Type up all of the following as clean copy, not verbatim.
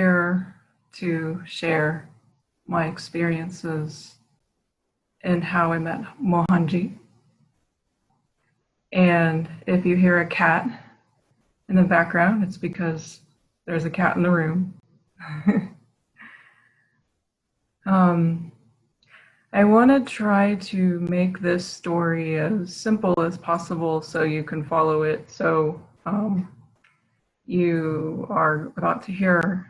here to share my experiences in how I met Mohanji. And if you hear a cat in the background, it's because there's a cat in the room. I want to try to make this story as simple as possible so you can follow it. So you are about to hear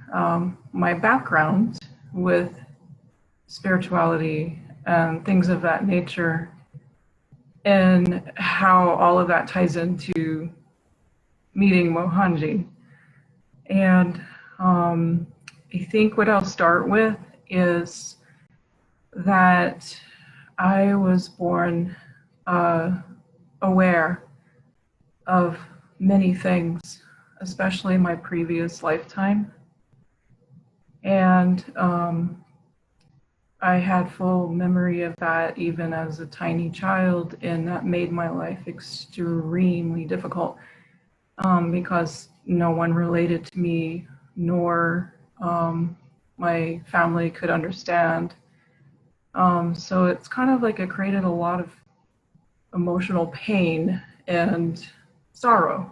my background with spirituality and things of that nature, and how all of that ties into meeting Mohanji. And I think what I'll start with is that I was born aware of many things, especially my previous lifetime. And I had full memory of that even as a tiny child, and that made my life extremely difficult because no one related to me, nor my family could understand. So it's kind of like it created a lot of emotional pain and sorrow,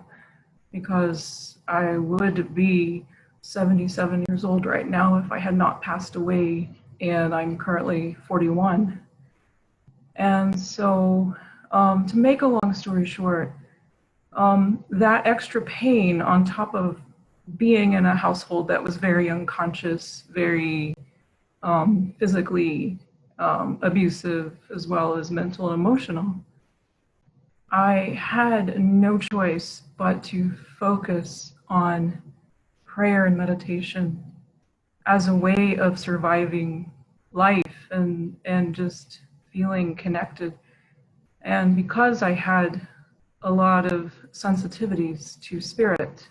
because I would be 77 years old right now if I had not passed away, and I'm currently 41. And so to make a long story short, that extra pain on top of being in a household that was very unconscious, very physically abusive, as well as mental and emotional, I had no choice but to focus on prayer and meditation as a way of surviving life and just feeling connected. And because I had a lot of sensitivities to spirit,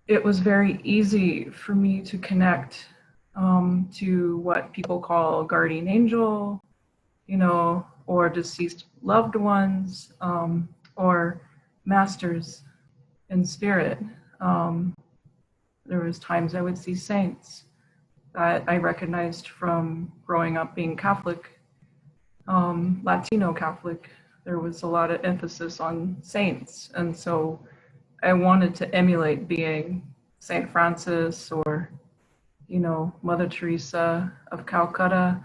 it was very easy for me to connect to what people call guardian angel, or deceased loved ones, or masters in spirit. There was times I would see saints that I recognized from growing up being Catholic, Latino Catholic. There was a lot of emphasis on saints, and so I wanted to emulate being Saint Francis, or Mother Teresa of Calcutta,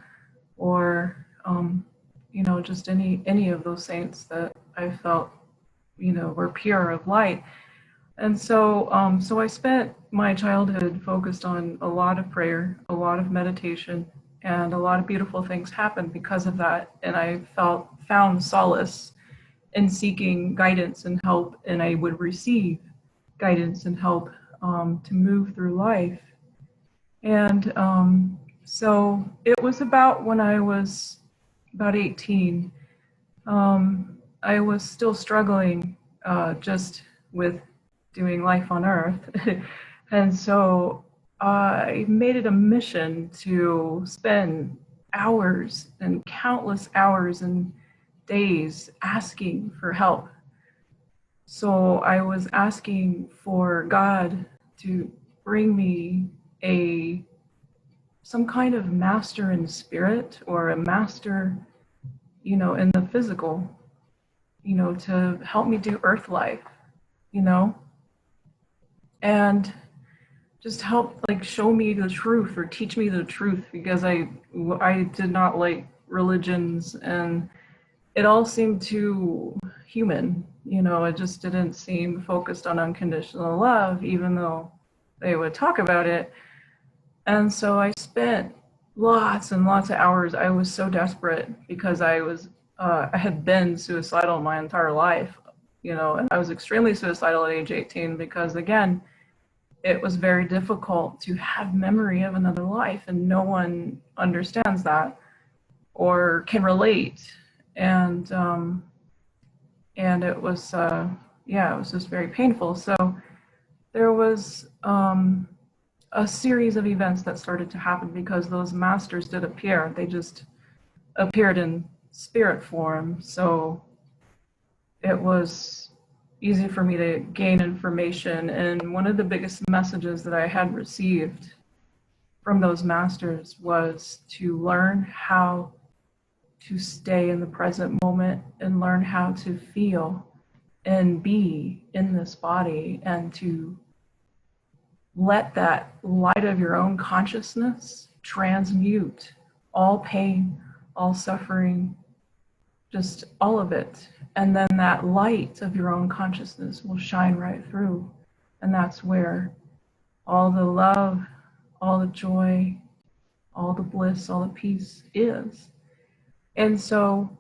or just any of those saints that I felt were pure of light. And so I spent my childhood focused on a lot of prayer, a lot of meditation, and a lot of beautiful things happened because of that. And I found solace in seeking guidance and help, and I would receive guidance and help to move through life. And so it was about when I was about 18, I was still struggling just with doing life on earth. And so I made it a mission to spend hours and countless hours and days asking for help. So I was asking for God to bring me some kind of master in spirit, or a master, in the physical, to help me do earth life, and just help show me the truth or teach me the truth, because I did not like religions, and it all seemed too human, it just didn't seem focused on unconditional love, even though they would talk about it. And so I spent lots and lots of hours. I was so desperate because I had been suicidal my entire life, and I was extremely suicidal at age 18 because, again, it was very difficult to have memory of another life, and no one understands that or can relate. And it was, it was just very painful. So there was a series of events that started to happen because those masters did appear. They just appeared in spirit form. So it was easy for me to gain information. And one of the biggest messages that I had received from those masters was to learn how to stay in the present moment and learn how to feel and be in this body, and to let that light of your own consciousness transmute all pain, all suffering, just all of it. And then that light of your own consciousness will shine right through. And that's where all the love, all the joy, all the bliss, all the peace is. And so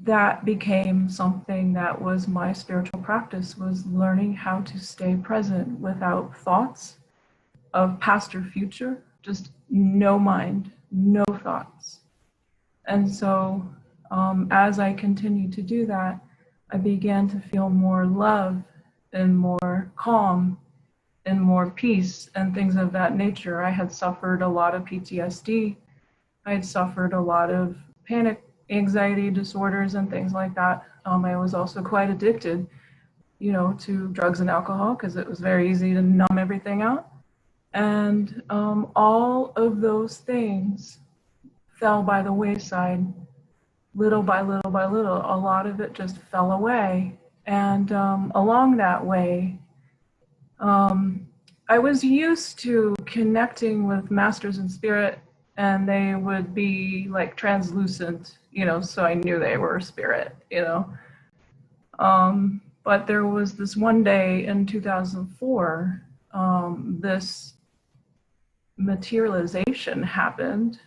that became something that was my spiritual practice, was learning how to stay present without thoughts of past or future, just no mind, no thoughts. And so as I continued to do that, I began to feel more love and more calm and more peace and things of that nature. I had suffered a lot of PTSD. I had suffered a lot of panic, anxiety disorders and things like that. I was also quite addicted, to drugs and alcohol, because it was very easy to numb everything out. And all of those things fell by the wayside, little by little by little. A lot of it just fell away. And along that way, I was used to connecting with masters in spirit, and they would be like translucent, so I knew they were spirit, But there was this one day in 2004, this materialization happened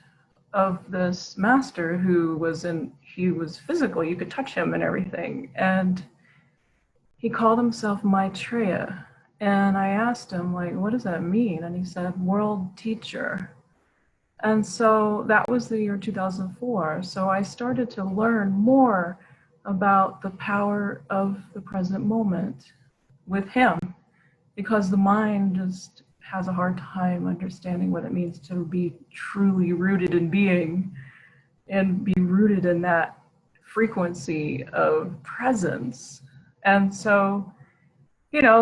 of this master who he was physical, you could touch him and everything. And he called himself Maitreya. And I asked him, like, what does that mean? And he said, world teacher. And so that was the year 2004. So I started to learn more about the power of the present moment with him, because the mind just has a hard time understanding what it means to be truly rooted in being and be rooted in that frequency of presence. And so,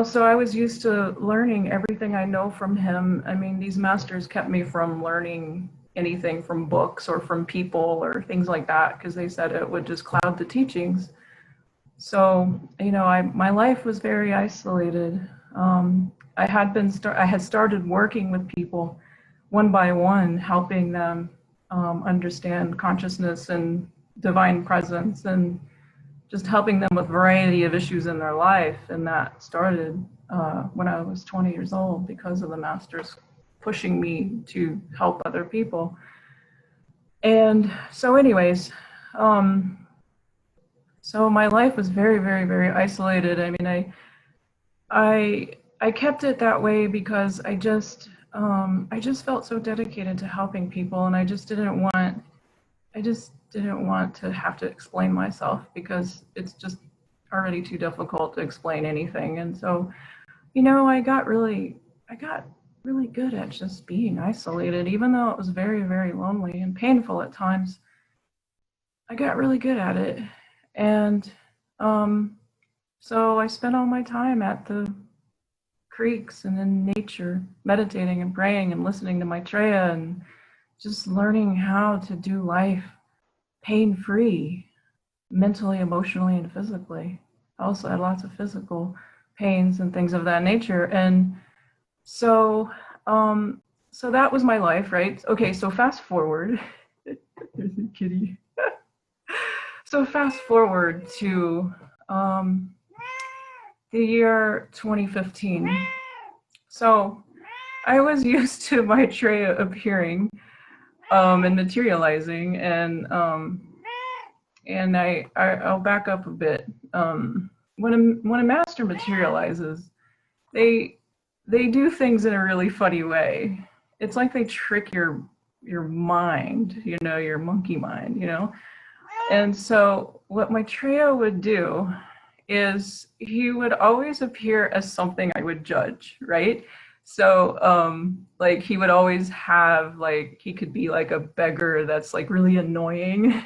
so I was used to learning everything I know from him. I mean, these masters kept me from learning anything from books or from people or things like that, because they said it would just cloud the teachings. So, my life was very isolated. I had started working with people one by one, helping them understand consciousness and divine presence, and just helping them with a variety of issues in their life. And that started when I was 20 years old, because of the masters pushing me to help other people. And so anyways, so my life was very, very, very isolated. I mean, I kept it that way because I just felt so dedicated to helping people, and I just didn't want to have to explain myself, because it's just already too difficult to explain anything. And so, I got really good at just being isolated, even though it was very, very lonely and painful at times. I got really good at it. And so I spent all my time at the creeks and in nature, meditating and praying and listening to Maitreya, and just learning how to do life pain-free, mentally, emotionally, and physically. I also had lots of physical pains and things of that nature. And so that was my life, right? Okay, so fast forward. There's a kitty. So fast forward to the year 2015. So I was used to Maitreya appearing and materializing, and I'll back up a bit. When a master materializes, they do things in a really funny way. It's like they trick your mind, your monkey mind, And so what Maitreya would do is he would always appear as something I would judge, right? So like he would always have, like, he could be like a beggar that's like really annoying,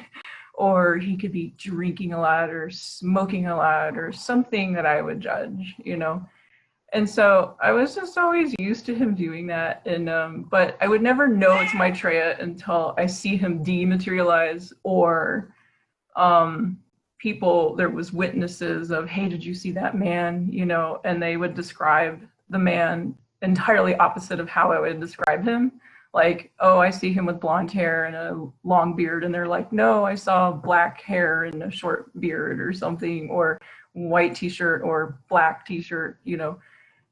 or he could be drinking a lot or smoking a lot or something that I would judge, you know. And so I was just always used to him doing that. And but I would never know it's Maitreya until I see him dematerialize, or um, people, there was witnesses of, hey, did you see that man? You know, and they would describe the man entirely opposite of how I would describe him. Like, oh, I see him with blonde hair and a long beard. And they're like, no, I saw black hair and a short beard or something, or white t-shirt or black t-shirt, you know,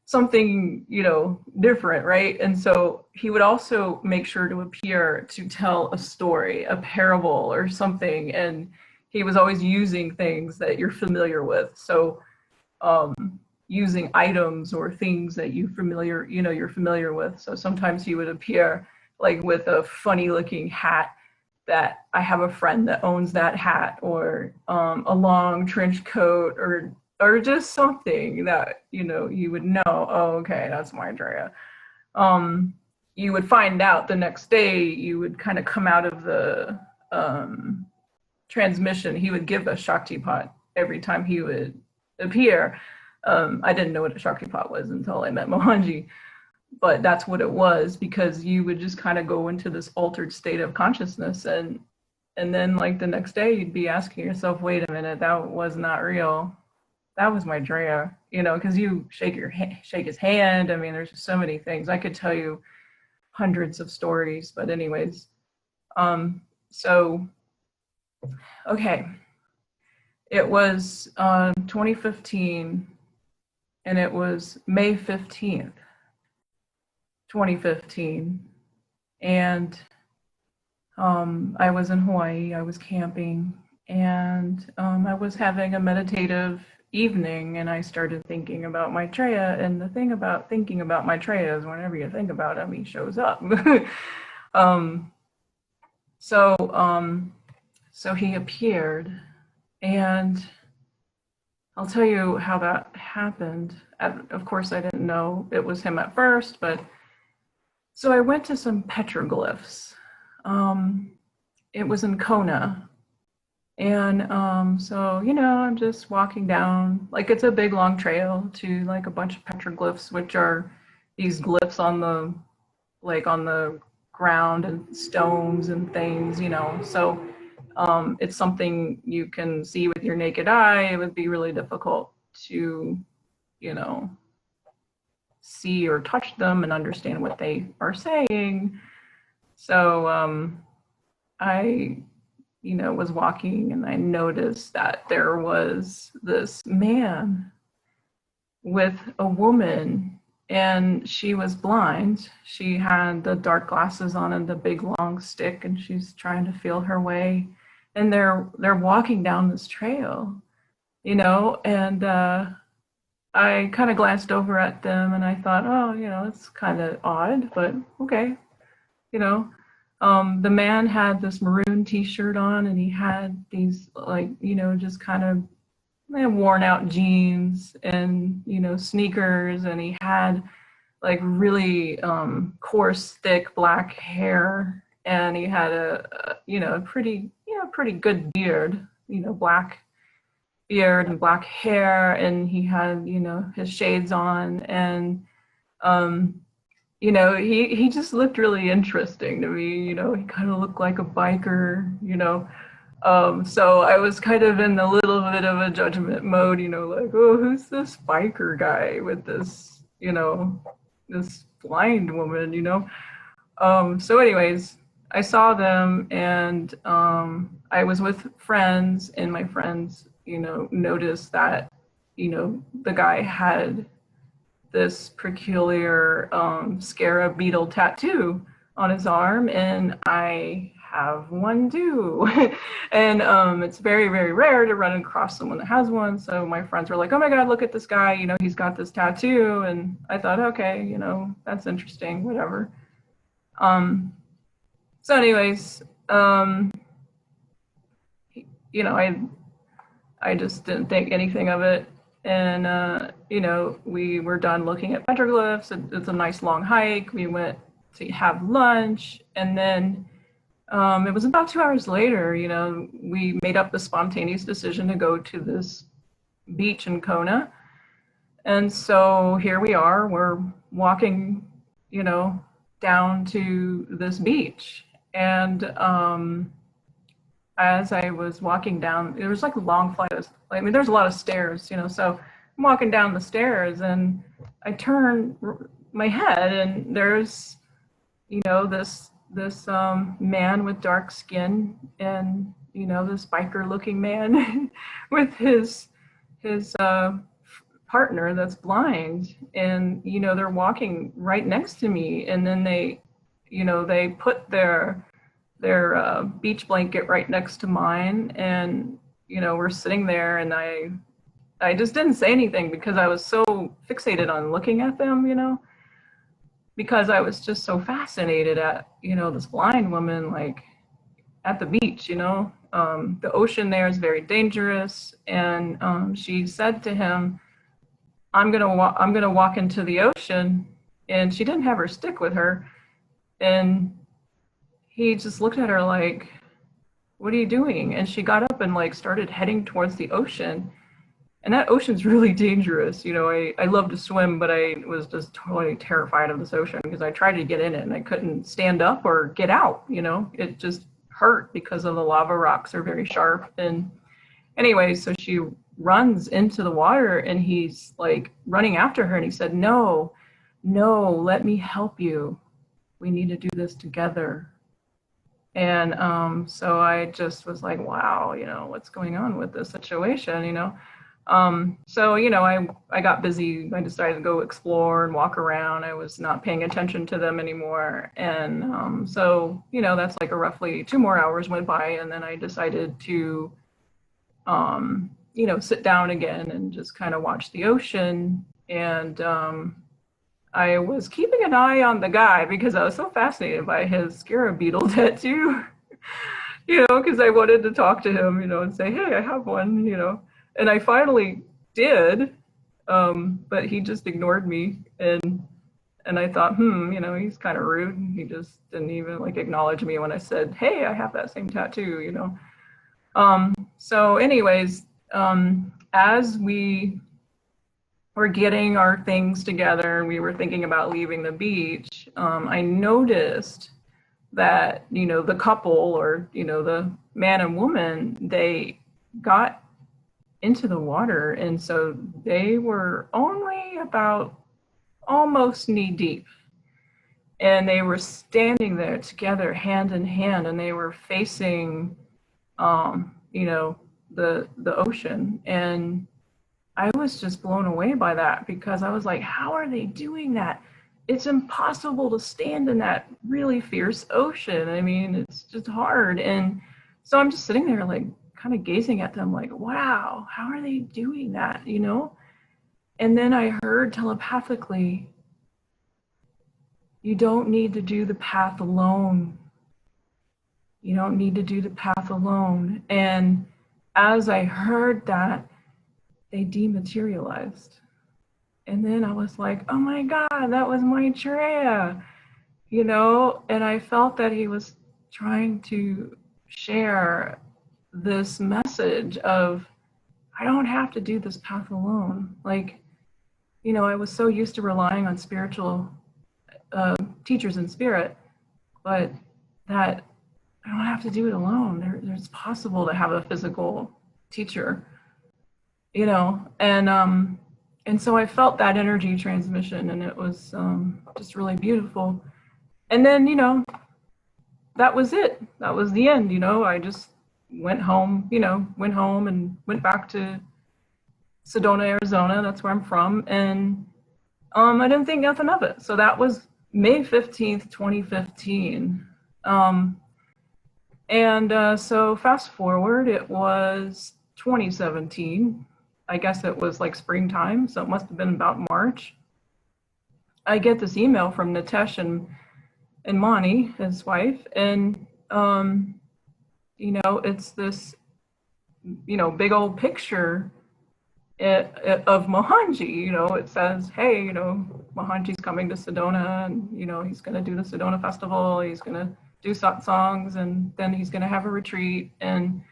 something, you know, different, right? And so he would also make sure to appear to tell a story, a parable or something. And he was always using things that you're familiar with. So using items or things that you're familiar with. So sometimes he would appear like with a funny looking hat that I have a friend that owns that hat, or a long trench coat, or just something that, you know, you would know, oh, okay, that's my Andrea. You would find out the next day, you would kind of come out of the transmission, he would give a Shakti pot every time he would appear. I didn't know what a Shakti pot was until I met Mohanji, but that's what it was, because you would just kind of go into this altered state of consciousness, and then like the next day you'd be asking yourself, wait a minute, that was not real. That was my Drea, you know, because you shake his hand. I mean, there's just so many things. I could tell you hundreds of stories, but anyways, so okay, it was 2015, and it was May 15th, 2015, and I was in Hawaii. I was camping, and I was having a meditative evening, and I started thinking about Maitreya. And the thing about thinking about Maitreya is whenever you think about him, he shows up. So he appeared, and I'll tell you how that happened. Of course, I didn't know it was him at first, but so I went to some petroglyphs. It was in Kona. And so, you know, I'm just walking down, like it's a big long trail to like a bunch of petroglyphs, which are these glyphs on the ground and stones and things, you know. So it's something you can see with your naked eye. It would be really difficult to, you know, see or touch them and understand what they are saying. So I, you know, was walking, and I noticed that there was this man with a woman, and she was blind. She had the dark glasses on and the big long stick, and she's trying to feel her way. And they're walking down this trail, you know, and I kind of glanced over at them, and I thought, oh, you know, it's kind of odd, but okay, you know. The man had this maroon t-shirt on, and he had these, like, you know, just kind of worn out jeans and, you know, sneakers, and he had like really coarse, thick black hair, and he had a you know, pretty good beard, you know, black beard and black hair, and he had, you know, his shades on, and you know, he just looked really interesting to me. You know, he kind of looked like a biker, you know. So I was kind of in a little bit of a judgment mode, you know, like, oh, who's this biker guy with this, you know, this blind woman, you know. So anyways, I saw them, and I was with friends, and my friends, you know, noticed that, you know, the guy had this peculiar scarab beetle tattoo on his arm, and I have one too. And it's very, very rare to run across someone that has one. So my friends were like, oh my God, look at this guy, you know, he's got this tattoo. And I thought, okay, you know, that's interesting, whatever. So anyways, you know, I just didn't think anything of it. And, you know, we were done looking at petroglyphs. It's a nice long hike. We went to have lunch, and then It was about 2 hours later, we made up the spontaneous decision to go to this beach in Kona. And so here we are, we're walking, you know, down to this beach. And as I was walking down, there was like a long flight of, I mean, there's a lot of stairs, so I'm walking down the stairs and I turn my head and there's, this man with dark skin and, this biker looking man with his partner that's blind, and they're walking right next to me, and then they put their beach blanket right next to mine, and we're sitting there, and I just didn't say anything because I was so fixated on looking at them, because I was just so fascinated at this blind woman, like, at the beach. The ocean there is very dangerous, and she said to him, I'm gonna walk into the ocean," and she didn't have her stick with her, and he just looked at her like, "What are you doing?" And she got up and like started heading towards the ocean, and that ocean's really dangerous. I love to swim, but I was just totally terrified of this ocean because I tried to get in it and I couldn't stand up or get out. It just hurt because of the lava rocks are very sharp. And anyway, so she runs into the water and he's like running after her, and he said, "No, no, let me help you. We need to do this together." And so I just was like, wow, what's going on with this situation. So I got busy. I decided to go explore and walk around. I was not paying attention to them anymore. And so that's like a roughly 2 more hours went by, and then I decided to sit down again and just kind of watch the ocean. And I was keeping an eye on the guy because I was so fascinated by his scarab beetle tattoo, because I wanted to talk to him, and say, "Hey, I have one," And I finally did, but he just ignored me. And I thought, he's kind of rude. He just didn't even like acknowledge me when I said, "Hey, I have that same tattoo," So anyways, as we were getting our things together and we were thinking about leaving the beach, I noticed that, the couple, or, the man and woman, they got into the water. And so they were only about almost knee deep. And they were standing there together, hand in hand, and they were facing, the ocean. And I was just blown away by that because I was like, how are they doing that? It's impossible to stand in that really fierce ocean. I mean, it's just hard. And so I'm just sitting there like kind of gazing at them like, wow, how are they doing that? And then I heard telepathically, you don't need to do the path alone. You don't need to do the path alone. And as I heard that, they dematerialized. And then I was like, oh my God, that was Maitreya, and I felt that he was trying to share this message of, I don't have to do this path alone. Like, I was so used to relying on spiritual teachers in spirit, but that I don't have to do it alone. It's possible to have a physical teacher, and so I felt that energy transmission, and it was just really beautiful. And then, that was it. That was the end. I just went home and went back to Sedona, Arizona. That's where I'm from. And I didn't think nothing of it. So that was May 15th, 2015. So fast forward, it was 2017. I guess it was like springtime, so it must have been about March. I get this email from Nitesh and Mani, his wife, and it's this big old picture of Mohanji. It says, hey, Mohanji's coming to Sedona, and he's going to do the Sedona festival. He's going to do satsangs, and then he's going to have a retreat. And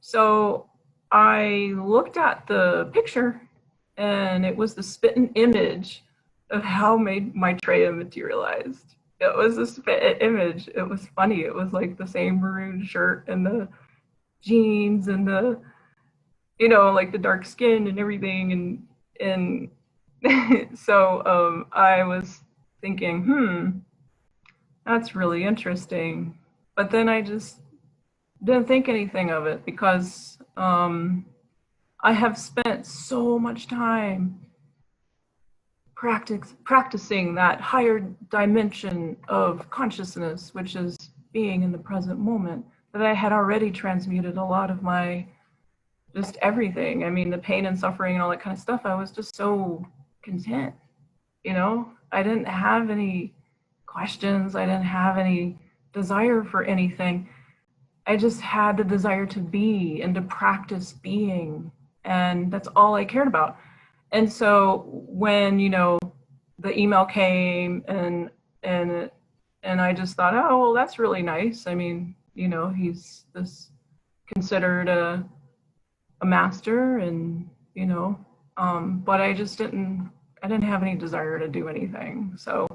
so I looked at the picture, and it was the spitting image of how Maitreya materialized. It was a spit image. It was funny. It was like the same maroon shirt and the jeans and the, you know, like the dark skin and everything. And so I was thinking, that's really interesting. But then I just didn't think anything of it because I have spent so much time practicing that higher dimension of consciousness, which is being in the present moment, that I had already transmuted a lot of my just everything. I mean, the pain and suffering and all that kind of stuff. I was just so content, you know? I didn't have any questions. I didn't have any desire for anything. I just had the desire to be and to practice being. And that's all I cared about. And so when, you know, the email came and I just thought, oh, well, that's really nice. I mean, you know, he's this considered a master, and, you know, but I didn't have any desire to do anything. So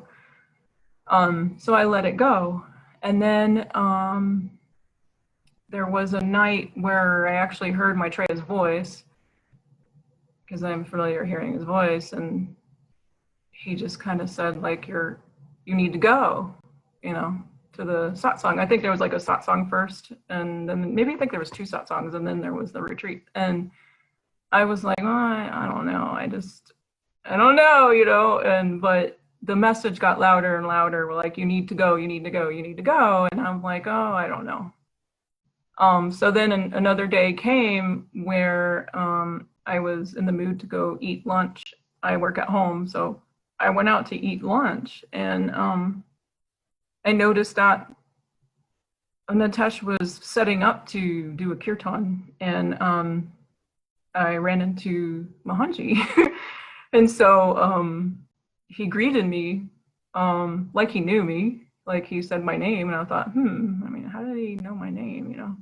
I let it go. And then there was a night where I actually heard Maitreya's voice, because I'm familiar hearing his voice, and he just kind of said, like, you need to go, you know, to the satsang. I think there was like a satsang first, and then maybe I think there was 2 satsangs, and then there was the retreat. And I was like, oh, I don't know. I don't know, you know, but the message got louder and louder. We're like, you need to go, you need to go, you need to go. And I'm like, oh, I don't know. So then another day came where I was in the mood to go eat lunch. I work at home, so I went out to eat lunch, and I noticed that Nitesh was setting up to do a kirtan, and I ran into Mohanji. And so he greeted me like he knew me, like he said my name, and I thought, I mean, how did he know my name, you know?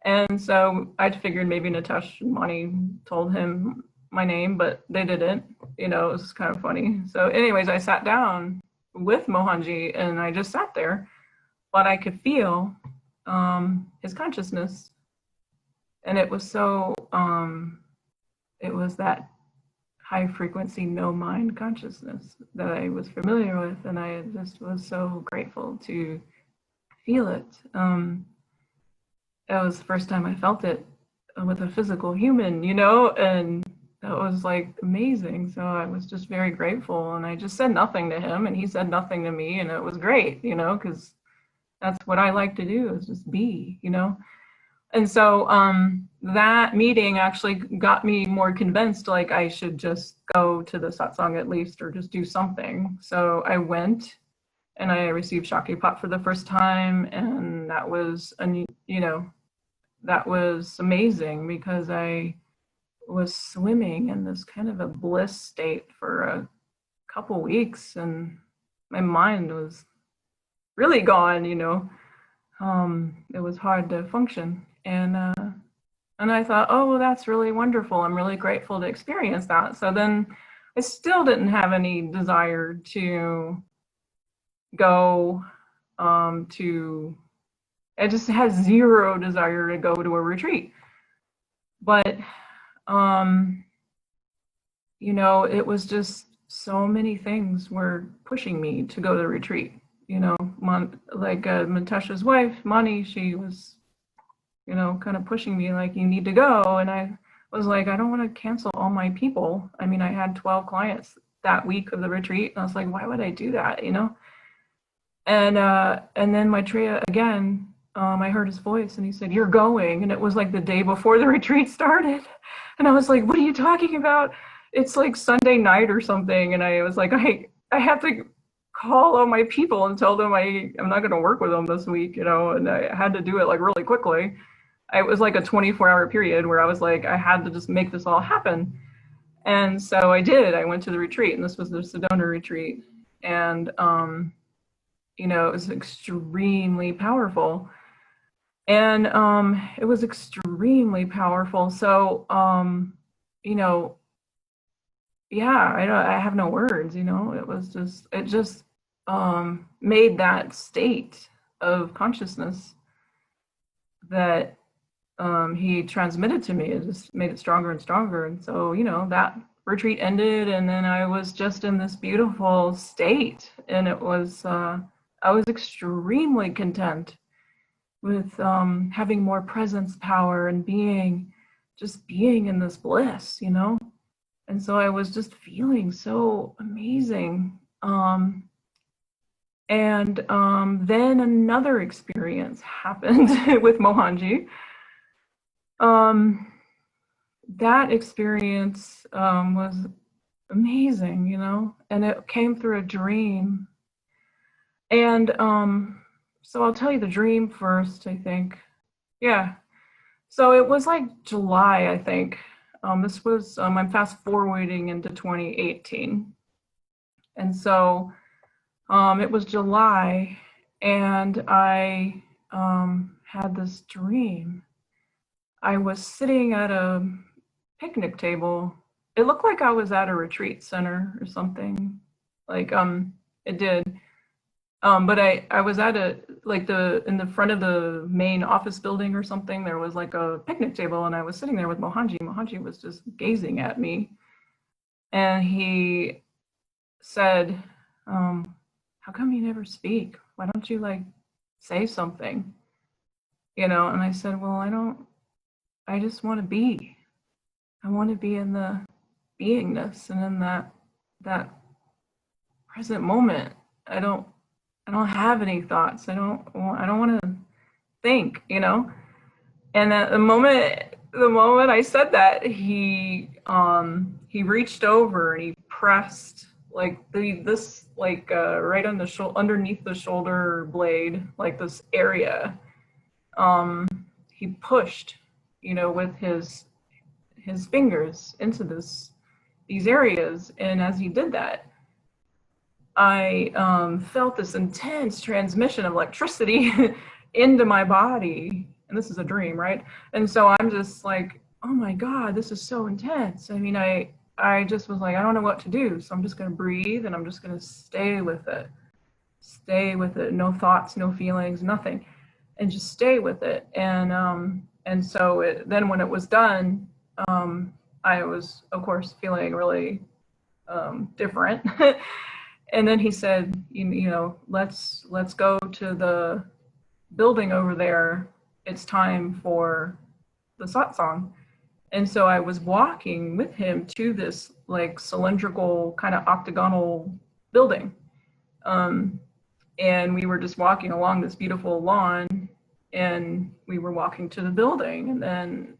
And so I figured maybe Nitesh and Mani told him my name, but they didn't, you know. It was kind of funny. So anyways, I sat down with Mohanji, and I just sat there, but I could feel his consciousness. And it was so, it was that high frequency, no mind consciousness that I was familiar with. And I just was so grateful to feel it. That was the first time I felt it with a physical human, you know, and that was like amazing. So I was just very grateful, and I just said nothing to him, and he said nothing to me, and it was great, you know, because that's what I like to do, is just be, you know. And so that meeting actually got me more convinced, like I should just go to the satsang at least, or just do something. So I went, and I received Shaktipat for the first time, and that was, you know, that was amazing, because I was swimming in this kind of a bliss state for a couple weeks, and my mind was really gone, you know. It was hard to function, and I thought, oh, well, that's really wonderful. I'm really grateful to experience that. So then I still didn't have any desire to go I just had zero desire to go to a retreat. But you know, it was just so many things were pushing me to go to the retreat. You know, like Matesha's wife, Mani, she was, you know, kind of pushing me like, you need to go. And I was like, I don't want to cancel all my people. I mean, I had 12 clients that week of the retreat, and I was like, why would I do that, you know? And then Maitreya again, I heard his voice, and he said, you're going. And it was like the day before the retreat started. And I was like, what are you talking about? It's like Sunday night or something. And I was like, I have to call all my people and tell them I'm not going to work with them this week, you know. And I had to do it like really quickly. It was like a 24-hour period where I was like, I had to just make this all happen. And so I did. I went to the retreat, and this was the Sedona retreat. And You know, it was extremely powerful. And it was extremely powerful. So, you know, yeah, I have no words, you know. It just made that state of consciousness that he transmitted to me. It just made it stronger and stronger. And so, you know, that retreat ended, and then I was just in this beautiful state, and I was extremely content with having more presence power and just being in this bliss, you know. And so I was just feeling so amazing. And then another experience happened with Mohanji. Um, that experience was amazing, you know, and it came through a dream. And so I'll tell you the dream first, I think. Yeah. So it was like July, I think. This was, I'm fast forwarding into 2018. And so it was July, and I had this dream. I was sitting at a picnic table. It looked like I was at a retreat center or something. Like it did. But I was at a like the in the front of the main office building or something. There was like a picnic table, and I was sitting there with Mohanji. Mohanji was just gazing at me, and he said, "How come you never speak? Why don't you like say something?" You know, and I said, "Well, I don't. I just want to be. I want to be in the beingness and in that present moment. I don't have any thoughts. I don't want to think, you know." And at the moment I said that, he reached over and he pressed like this like right on the underneath the shoulder blade, like this area. He pushed, you know, with his fingers into these areas, and as he did that, I felt this intense transmission of electricity into my body. And this is a dream, right? And so I'm just like, oh my God, this is so intense. I mean, I just was like, I don't know what to do. So I'm just going to breathe, and I'm just going to stay with it. Stay with it. No thoughts, no feelings, nothing. And just stay with it. And so then when it was done, I was, of course, feeling really different. And then he said, you know, let's go to the building over there. It's time for the satsang. And so I was walking with him to this like cylindrical kind of octagonal building. And we were just walking along this beautiful lawn, and we were walking to the building. And then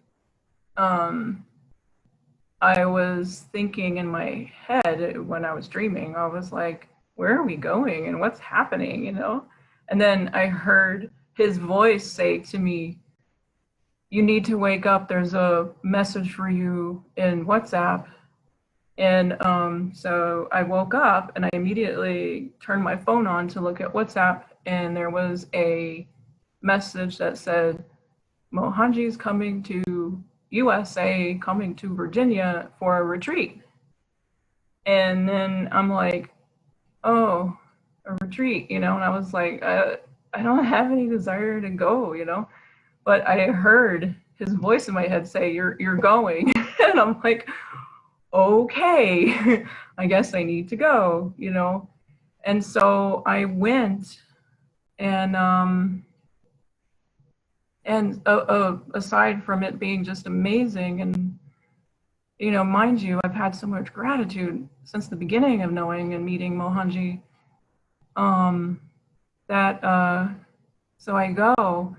I was thinking in my head when I was dreaming, I was like, where are we going and what's happening, you know? And then I heard his voice say to me, you need to wake up. There's a message for you in WhatsApp. And so I woke up, and I immediately turned my phone on to look at WhatsApp, and there was a message that said, Mohanji's coming to USA, coming to Virginia for a retreat. And then I'm like, oh, a retreat, you know? And I was like, I don't have any desire to go, you know? But I heard his voice in my head say, you're going. And I'm like, okay, I guess I need to go, you know? And so I went, and aside from it being just amazing, and, you know, mind you, I've had so much gratitude since the beginning of knowing and meeting Mohanji, so I go,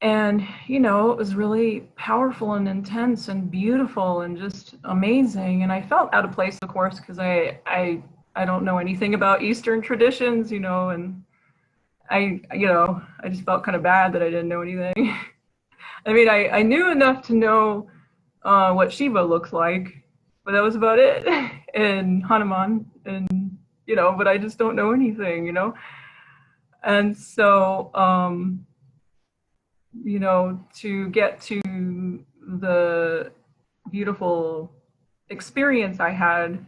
and, you know, it was really powerful and intense and beautiful and just amazing. And I felt out of place, of course, because I don't know anything about Eastern traditions, you know, and I just felt kind of bad that I didn't know anything. I mean, I knew enough to know what Shiva looks like, but that was about it. And Hanuman, and but I just don't know anything, And so, to get to the beautiful experience I had,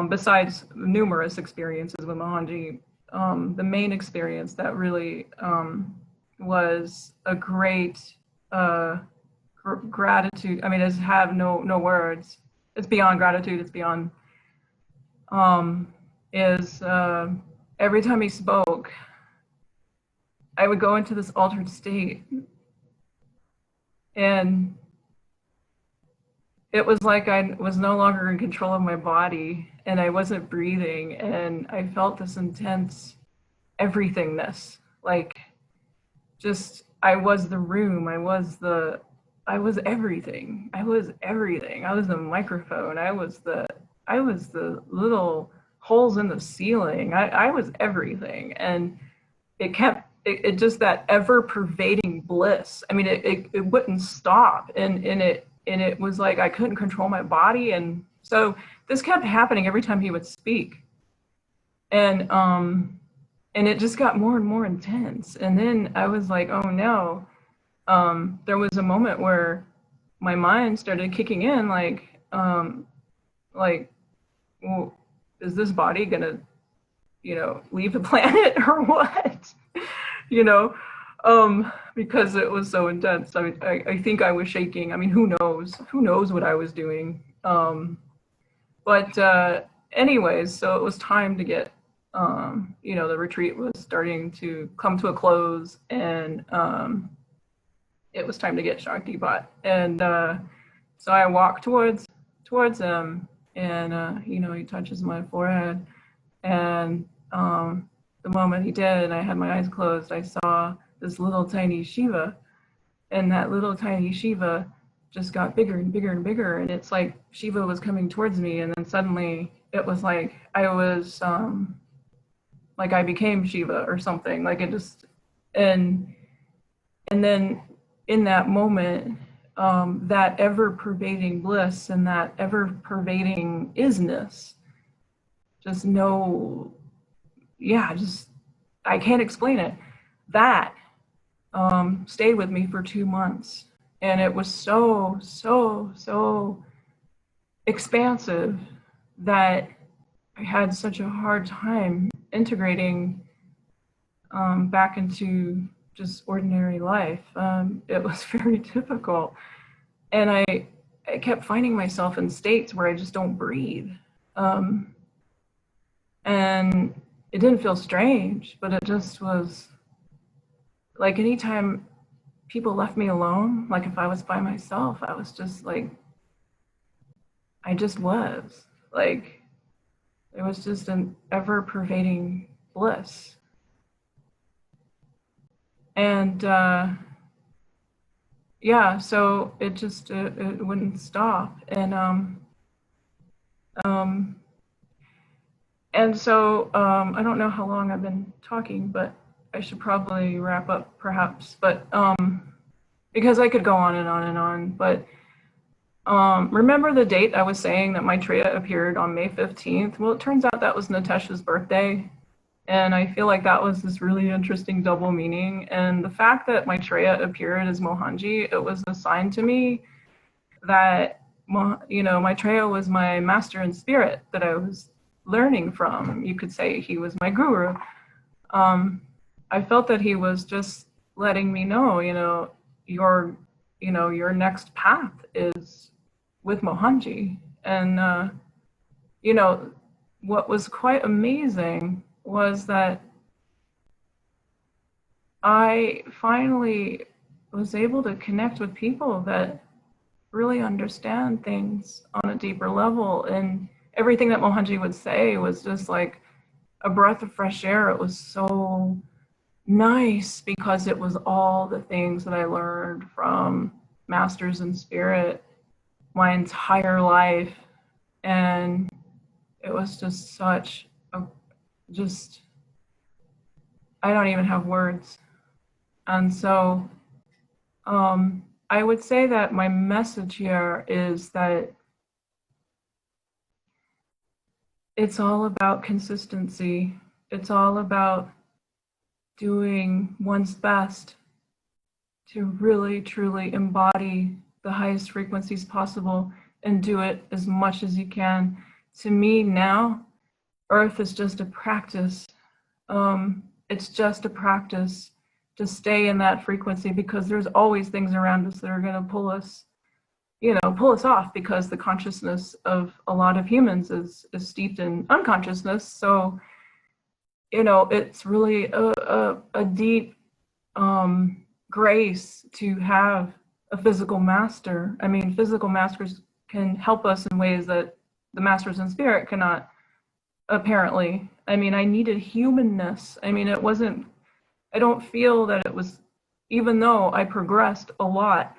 besides numerous experiences with Mohanji, the main experience that really was a great uh, gratitude. I mean, I have no words. It's beyond gratitude. It's beyond. Um, is every time he spoke, I would go into this altered state, and it was like I was no longer in control of my body, and I wasn't breathing, and I felt this intense everythingness, like just I was the room, I was everything. I was everything. I was the microphone. I was the little holes in the ceiling. I was everything. And it just that ever pervading bliss. I mean, it wouldn't stop. And it was like I couldn't control my body. And so this kept happening every time he would speak. And and it just got more and more intense. And then I was like, oh no. There was a moment where my mind started kicking in, like, well, is this body gonna, leave the planet or what? you know, because it was so intense. I mean, I think I was shaking. I mean, who knows? Who knows what I was doing? But anyways, so it was time to get, the retreat was starting to come to a close, and it was time to get Shaktipat. And so I walked towards him, and he touches my forehead, and the moment he did, and I had my eyes closed, I saw this little tiny Shiva, and that little tiny Shiva just got bigger and bigger and bigger, and it's like Shiva was coming towards me, and then suddenly it was like I was like I became Shiva or something, like it just and and then in that moment, that ever pervading bliss and that ever pervading isness, just no, yeah, just I can't explain it. That stayed with me for 2 months, and it was so expansive that I had such a hard time integrating back into just ordinary life. It was very difficult, and I kept finding myself in states where I just don't breathe, um, and it didn't feel strange, but it just was like anytime people left me alone, like if I was by myself, I was just like I just was like it was just an ever pervading bliss, and yeah, so it just it wouldn't stop, um, and so I don't know how long I've been talking, but I should probably wrap up, perhaps. But because I could go on and on and on, but remember the date I was saying that Maitreya appeared on May 15th? Well, it turns out that was Natesh's birthday. And I feel like that was this really interesting double meaning. And the fact that Maitreya appeared as Mohanji, it was a sign to me that, Maitreya was my master in spirit that I was learning from. You could say he was my guru. I felt that he was just letting me know, your, your next path is with Mohanji. And, what was quite amazing was that I finally was able to connect with people that really understand things on a deeper level. And everything that Mohanji would say was just like a breath of fresh air. It was so nice because it was all the things that I learned from masters in spirit my entire life. And it was just such a, just, I don't even have words. And so I would say that my message here is that it's all about consistency. It's all about doing one's best to really, truly embody the highest frequencies possible and do it as much as you can. To me now, Earth is just a practice. It's just a practice to stay in that frequency, because there's always things around us that are going to pull us, pull us off, because the consciousness of a lot of humans is steeped in unconsciousness. So, it's really a deep grace to have a physical master. I mean, physical masters can help us in ways that the masters in spirit cannot, apparently. I mean, I needed humanness. I mean, I don't feel that it was, even though I progressed a lot,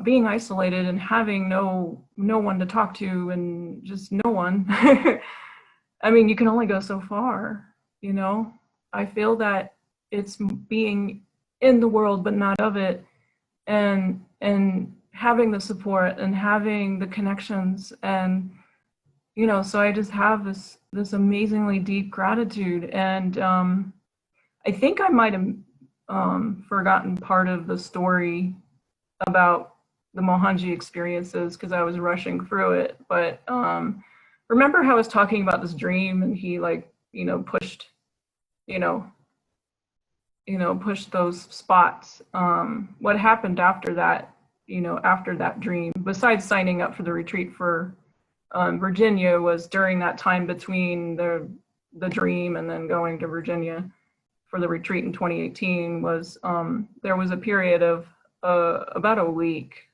being isolated and having no one to talk to, and just no one. I mean, you can only go so far, I feel that it's being in the world but not of it, and having the support and having the connections, and so I just have this amazingly deep gratitude. And I think I might have forgotten part of the story about the Mohanji experiences because I was rushing through it. But remember how I was talking about this dream, and he pushed, pushed those spots. What happened after that, after that dream, besides signing up for the retreat for Virginia, was during that time between the dream and then going to Virginia for the retreat in 2018, was there was a period of about a week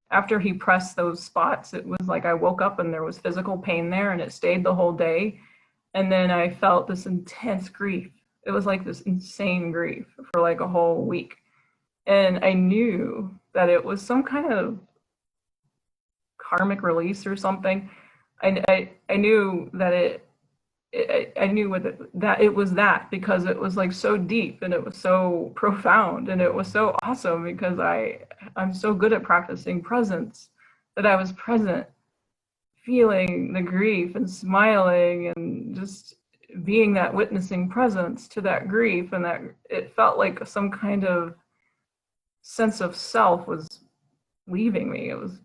after he pressed those spots. It was like I woke up and there was physical pain there, and it stayed the whole day. And then I felt this intense grief. It was like this insane grief for like a whole week. And I knew that it was some kind of karmic release or something. I knew that I knew that it was that, because it was like so deep and it was so profound and it was so awesome, because I'm so good at practicing presence, that I was present, feeling the grief and smiling and just being that witnessing presence to that grief. And that it felt like some kind of sense of self was leaving me. It was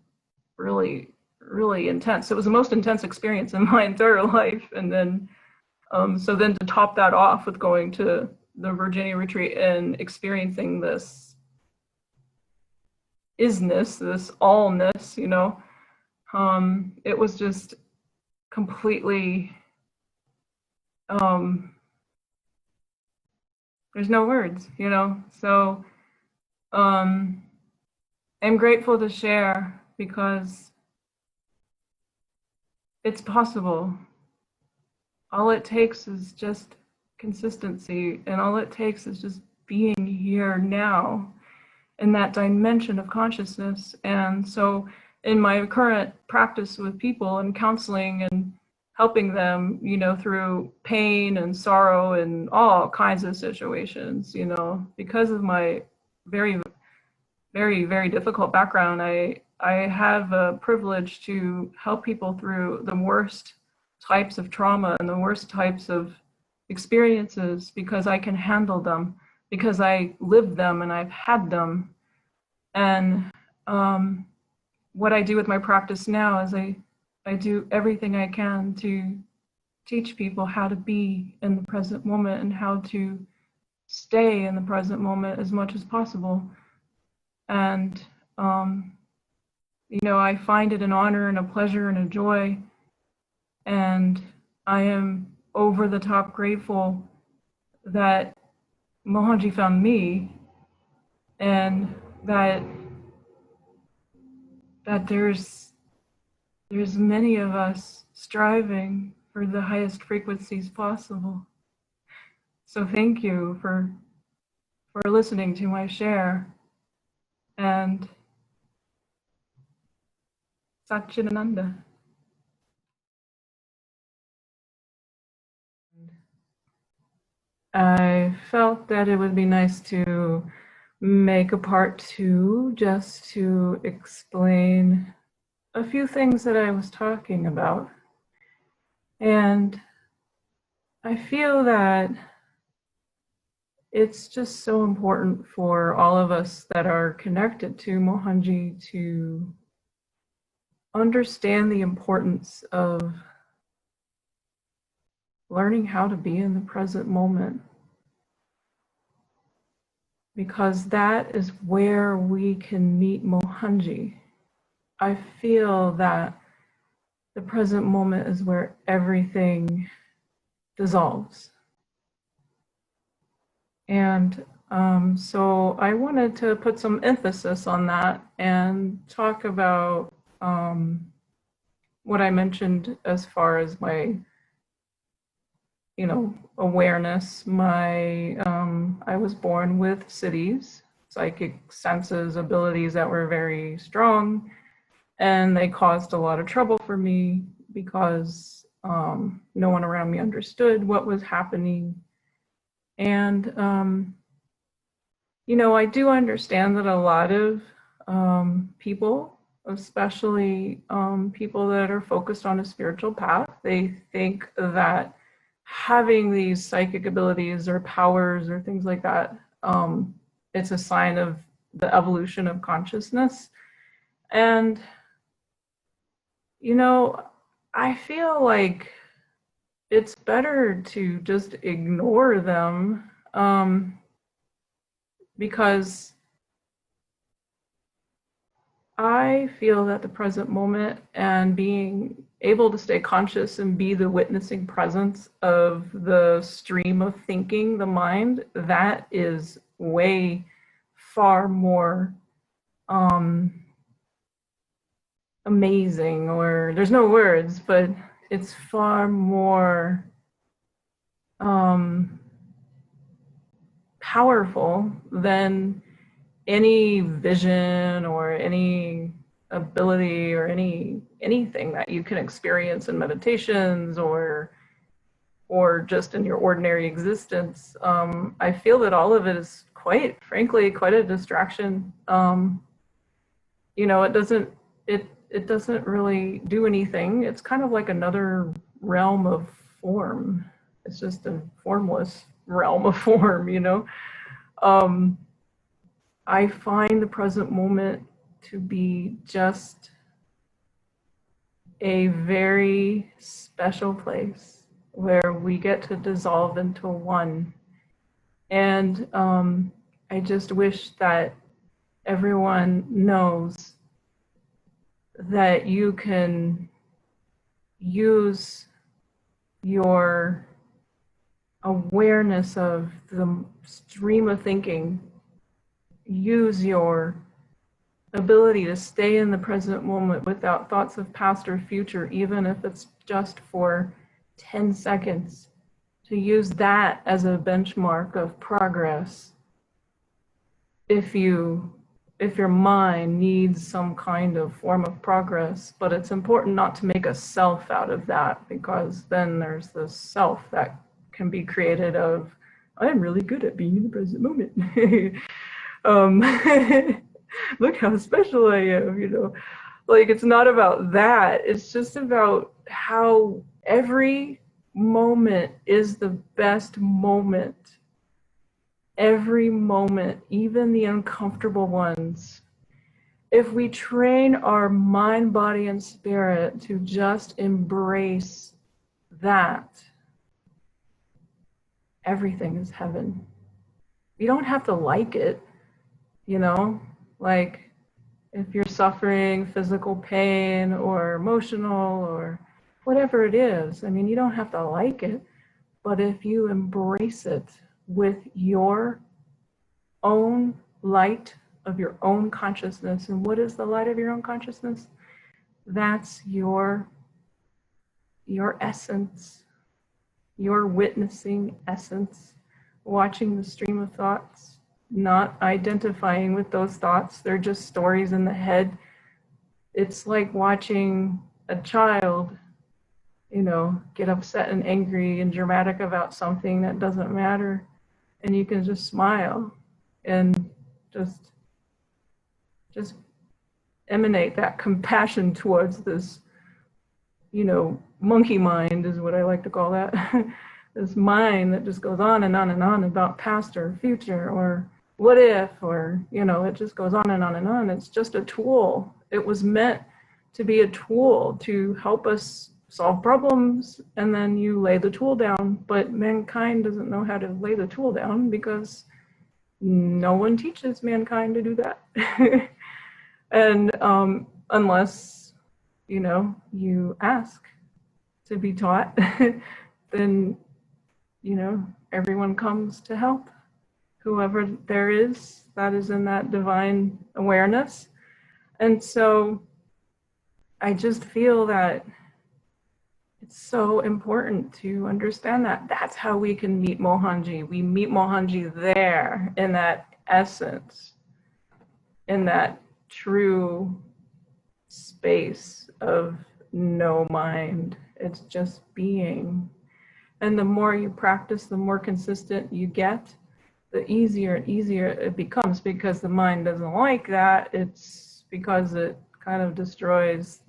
really, really intense. It was the most intense experience in my entire life. And then so then to top that off with going to the Virginia retreat and experiencing this isness, this allness, it was just completely, there's no words, So I'm grateful to share, because it's possible. All it takes is just consistency, and all it takes is just being here now in that dimension of consciousness. And so in my current practice with people and counseling and helping them, through pain and sorrow and all kinds of situations, because of my very, very, very difficult background, I have a privilege to help people through the worst types of trauma and the worst types of experiences, because I can handle them, because I lived them and I've had them. And what I do with my practice now is I do everything I can to teach people how to be in the present moment and how to stay in the present moment as much as possible. And I find it an honor and a pleasure and a joy. And I am over the top grateful that Mohanji found me, and that there's many of us striving for the highest frequencies possible. So thank you for listening to my share. And Satchidananda. I felt that it would be nice to make a part 2, just to explain a few things that I was talking about. And I feel that it's just so important for all of us that are connected to Mohanji to understand the importance of learning how to be in the present moment, because that is where we can meet Mohanji. I feel that the present moment is where everything dissolves. And so I wanted to put some emphasis on that and talk about what I mentioned as far as my, awareness. I was born with cities, psychic senses, abilities that were very strong, and they caused a lot of trouble for me because no one around me understood what was happening. And I do understand that a lot of people, especially people that are focused on a spiritual path, they think that having these psychic abilities or powers or things like that, it's a sign of the evolution of consciousness. And, I feel like it's better to just ignore them, because I feel that the present moment and being able to stay conscious and be the witnessing presence of the stream of thinking, the mind, that is way far more amazing, or there's no words, but it's far more powerful than any vision or any ability or anything that you can experience in meditations or just in your ordinary existence. I feel that all of it is quite frankly quite a distraction. It doesn't really do anything. It's kind of like another realm of form. It's just a formless realm of form. I find the present moment to be just a very special place where we get to dissolve into one. And I just wish that everyone knows that you can use your awareness of the stream of thinking, use your ability to stay in the present moment without thoughts of past or future, even if it's just for 10 seconds, to use that as a benchmark of progress. If your mind needs some kind of form of progress, but it's important not to make a self out of that, because then there's this self that can be created of, I'm really good at being in the present moment. Look how special I am, Like, it's not about that. It's just about how every moment is the best moment. Every moment, even the uncomfortable ones. If we train our mind, body, and spirit to just embrace that, everything is heaven. You don't have to like it, like if you're suffering physical pain or emotional or whatever it is. I mean, you don't have to like it, but if you embrace it with your own light of your own consciousness. And what is the light of your own consciousness? That's your essence, your witnessing essence, watching the stream of thoughts, not identifying with those thoughts. They're just stories in the head. It's like watching a child, get upset and angry and dramatic about something that doesn't matter. And you can just smile and just emanate that compassion towards this, monkey mind is what I like to call that. This mind that just goes on and on and on about past or future or what if, or, you know, it just goes on and on and on. It's just a tool. It was meant to be a tool to help us solve problems, and then you lay the tool down. But mankind doesn't know how to lay the tool down because no one teaches mankind to do that. And unless, you know, you ask to be taught, then, you know, everyone comes to help. Whoever there is that is in that divine awareness. And so I just feel that it's so important to understand that. That's how we can meet Mohanji. We meet Mohanji there in that essence, in that true space of no mind. It's just being. And the more you practice, the more consistent you get, the easier and easier it becomes, because the mind doesn't like that. It's because it kind of destroys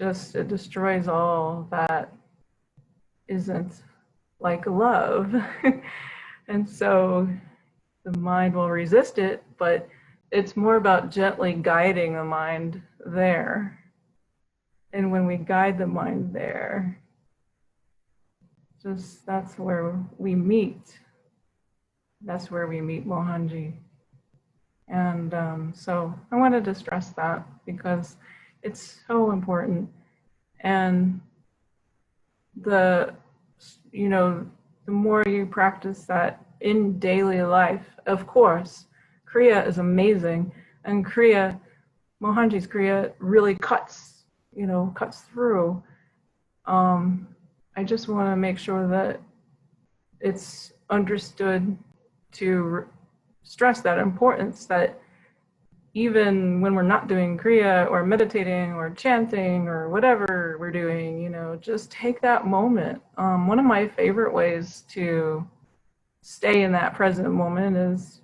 it destroys all that isn't like love. And so the mind will resist it, but it's more about gently guiding the mind there. And when we guide the mind there, just that's where we meet. That's where we meet Mohanji. And so I wanted to stress that because it's so important. And the more you practice that in daily life, of course, Kriya is amazing. And Mohanji's Kriya really cuts through. I just want to make sure that it's understood to stress that importance, that even when we're not doing Kriya or meditating or chanting or whatever we're doing, you know, just take that moment. One of my favorite ways to stay in that present moment is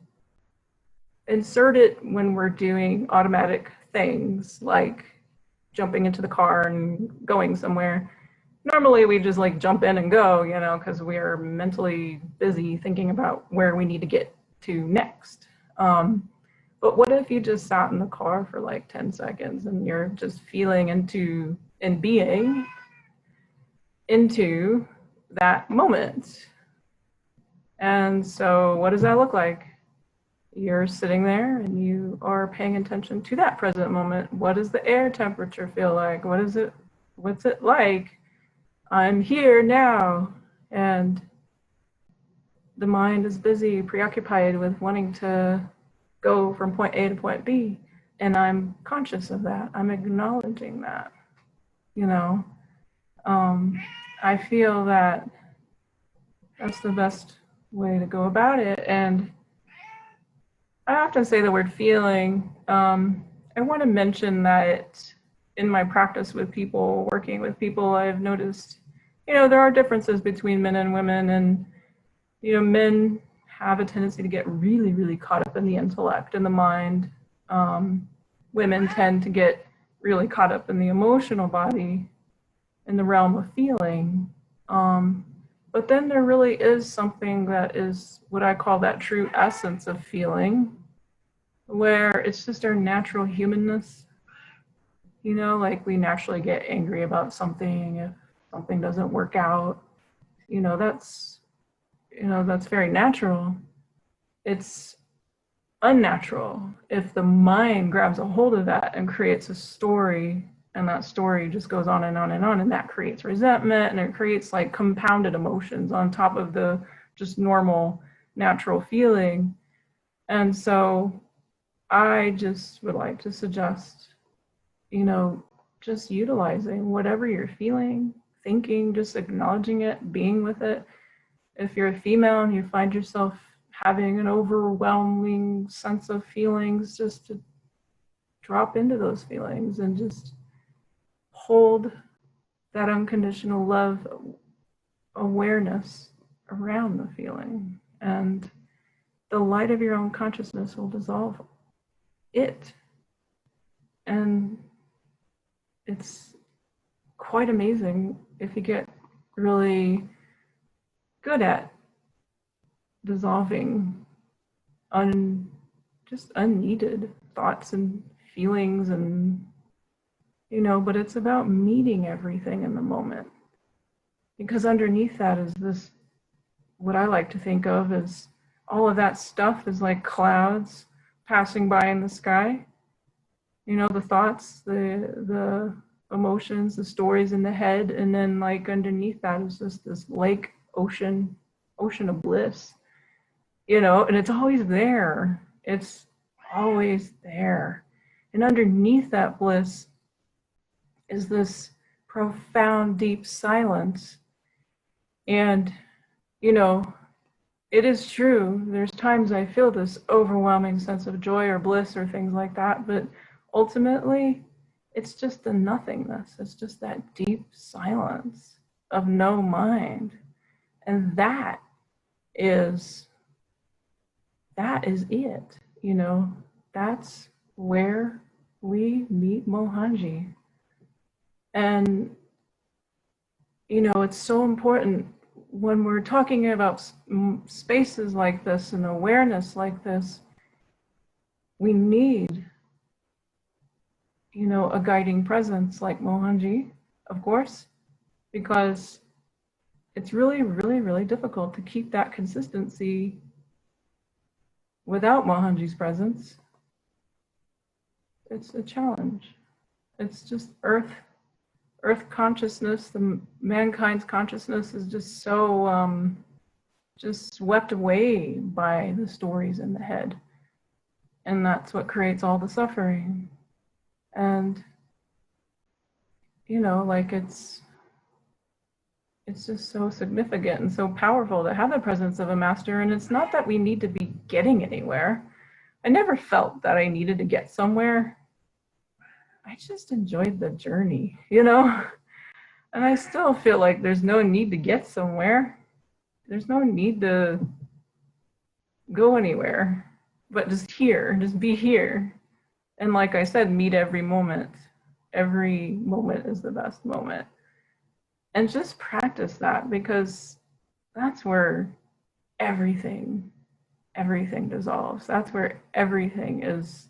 insert it when we're doing automatic things like jumping into the car and going somewhere. Normally we just like jump in and go, you know, because we are mentally busy thinking about where we need to get to next. But what if you just sat in the car for like 10 seconds and you're just feeling into and being into that moment? And so what does that look like? You're sitting there and you are paying attention to that present moment. What does the air temperature feel like? What's it like? I'm here now. And the mind is busy, preoccupied with wanting to go from point A to point B. And I'm conscious of that. I'm acknowledging that, you know. I feel that that's the best way to go about it. And I often say the word feeling. I want to mention that in my practice with people, working with people, I've noticed, you know, there are differences between men and women. And, you know, men have a tendency to get really, really caught up in the intellect and the mind. Women tend to get really caught up in the emotional body, in the realm of feeling. But then there really is something that is what I call that true essence of feeling, where it's just our natural humanness. You know, like we naturally get angry about something if something doesn't work out. That's very natural. It's unnatural if the mind grabs a hold of that and creates a story, and that story just goes on and on and on, and that creates resentment, and it creates like compounded emotions on top of the just normal natural feeling. And so I just would like to suggest, you know, just utilizing whatever you're feeling, thinking, just acknowledging it, being with it. If you're a female and you find yourself having an overwhelming sense of feelings, just to drop into those feelings and just hold that unconditional love awareness around the feeling, and the light of your own consciousness will dissolve it. And it's quite amazing if you get really good at dissolving just unneeded thoughts and feelings, and but it's about meeting everything in the moment, because underneath that is this, what I like to think of as all of that stuff is like clouds passing by in the sky. The thoughts, the emotions, the stories in the head, and then like underneath that is just this lake, ocean of bliss, and it's always there. It's always there. And underneath that bliss is this profound, deep silence. And, it is true. There's times I feel this overwhelming sense of joy or bliss or things like that, but ultimately, it's just the nothingness. It's just that deep silence of no mind. And that is it, that's where we meet Mohanji. And, it's so important when we're talking about spaces like this and awareness like this, we need, a guiding presence like Mohanji, of course, because it's really, really, really difficult to keep that consistency without Mohanji's presence. It's a challenge. It's just earth consciousness, the mankind's consciousness is just so just swept away by the stories in the head. And that's what creates all the suffering. And, like it's just so significant and so powerful to have the presence of a master. And it's not that we need to be getting anywhere. I never felt that I needed to get somewhere. I just enjoyed the journey, And I still feel like there's no need to get somewhere. There's no need to go anywhere, but just be here. And like I said, meet every moment. Every moment is the best moment. And just practice that, because that's where everything dissolves. That's where everything is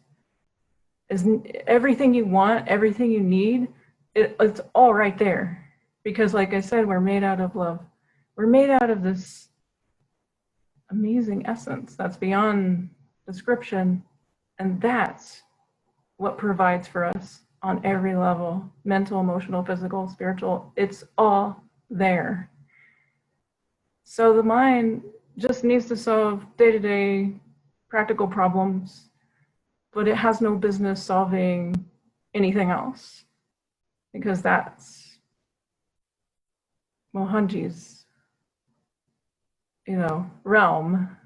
everything you want, everything you need, it's all right there. Because like I said, we're made out of love. We're made out of this amazing essence that's beyond description. And that's what provides for us on every level, mental, emotional, physical, spiritual. It's all there. So the mind just needs to solve day-to-day practical problems, but it has no business solving anything else, because that's Mohanji's, realm.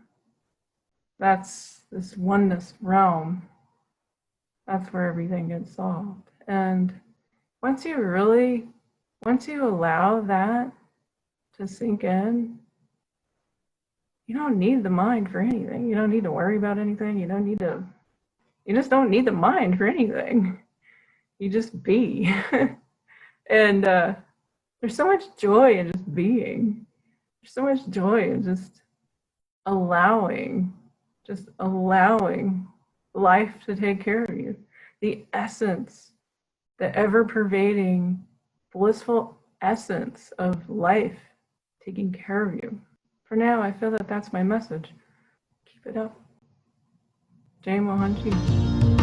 That's this oneness realm. That's where everything gets solved. And once you allow that to sink in, you don't need the mind for anything. You don't need to worry about anything. You just don't need the mind for anything. You just be. And there's so much joy in just being. There's so much joy in just allowing life to take care of you. The essence, the ever-pervading, blissful essence of life taking care of you. For now, I feel that that's my message. Keep it up. Jai Mohanji.